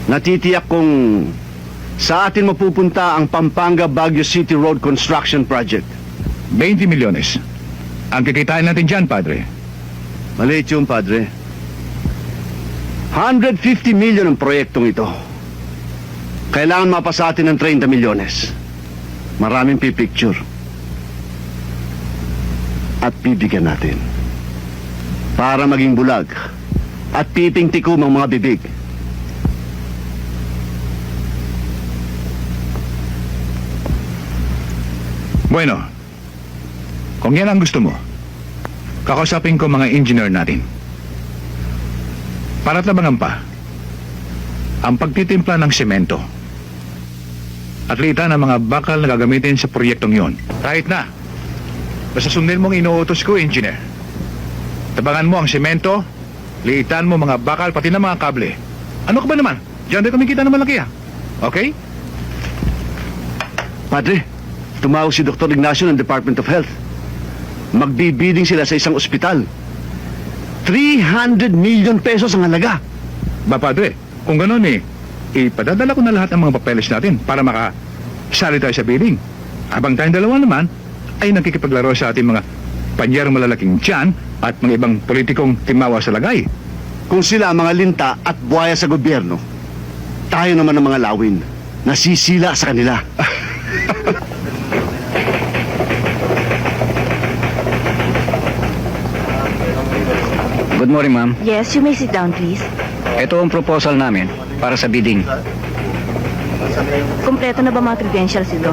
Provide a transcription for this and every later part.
Natitiyak kong sa atin mapupunta ang Pampanga-Baguio City Road Construction Project. 20 milyones. Ang kikitain natin dyan, Padre. Maliit yun, Padre. 150 million ang proyektong ito. Kailangan mapasa atin ng 30 milyones. Maraming pipicture. At bibigyan natin. Para maging bulag. At piping-tikom ang mga bibig. Bueno, kung yan ang gusto mo, kakausapin ko mga engineer natin. Para tabangan pa, ang pagtitimpla ng semento at liitan ng mga bakal na gagamitin sa proyektong yon. Kahit na, basta sundin mong inuutos ko, engineer. Tabangan mo ang semento, liitan mo mga bakal, pati na mga kable. Ano ka ba naman? Diyan rin kami kita ng malaki, okay? Padre, tumawag si Dr. Ignacio ng Department of Health. Magbibiding sila sa isang ospital. 300 million pesos ang halaga. Ba, Padre, kung gano'n ipadadala ko na lahat ng mga papeles natin para makasali tayo sa bidding. Habang tayong dalawa naman ay nakikipaglaro sa ating mga panyerong malalaking tiyan at mga ibang politikong timawa sa lagay. Kung sila ang mga linta at buhaya sa gobyerno, tayo naman ang mga lawin. Nasisila sa kanila. Good morning, ma'am. Yes, you may sit down, please. Ito ang proposal namin para sa bidding. Kompleto na ba mga credentials ito?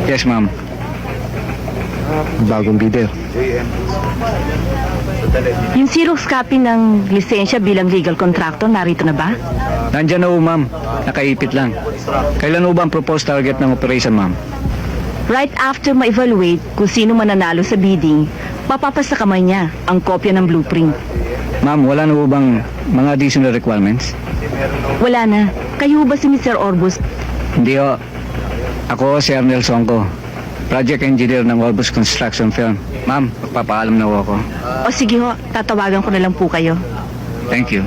Yes, ma'am. Bagong bidder. Yung Xerox copy ng lisensya bilang legal contractor, narito na ba? Nandyan na ho, ma'am. Nakaipit lang. Kailan ho ba ang proposed target ng operation, ma'am? Right after ma-evaluate kung sino mananalo sa bidding, papapasa kamay niya ang kopya ng blueprint. Ma'am, wala na ho bang mga additional requirements? Wala na. Kayo ba si Mr. Orbus? Hindi ho. Ako si Arnel Songko, project engineer ng Orbus Construction Firm. Ma'am, magpapaalam na ho ako. O sige ho, tatawagan ko na lang po kayo. Thank you.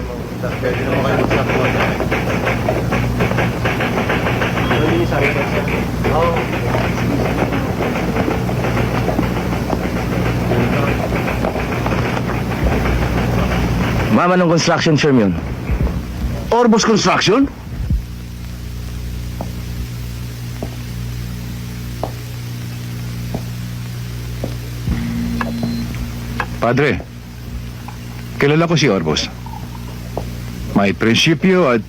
Ma'am, anong construction firm yun? Orbus Construction? Padre, kilala ko si Orbos. May prinsipyo at